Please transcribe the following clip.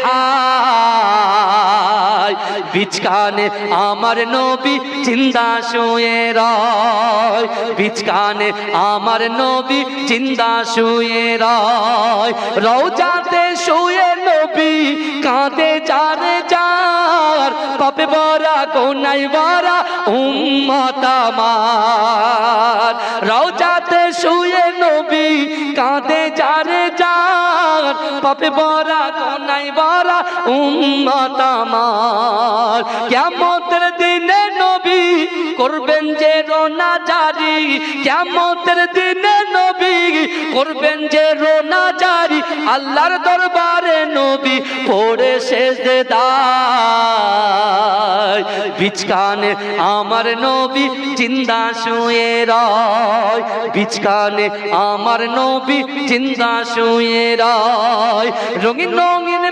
হায় বিচকানে আমার নবী জিন্দা শুয়ে রয়, বিচকানে আমার নবী জিন্দা শুয়ে রয়। রওজাতে শুয়ে নবী কাঁদে যারে যার, পাপে ভরা গুনাহে ভরা উম্মত আমার। রওজাতে শুয়ে নবী কাঁদে যারে যার, পাপে ভরা গুনাহে ভরা উম্মত আমার। কিয়ামতের দিনে নবী করবেন যে রোনা জারি, কিয়ামতের দিনে নবী করবেন যে রোনা জারি। আল্লাহর দরবারে নবী পড়ে সেজদায়, বিচকানে আমার নবী জিন্দা শুয়ে রয়, বিচকানে আমার নবী জিন্দা শুয়ে রয়। রঙিন রঙিন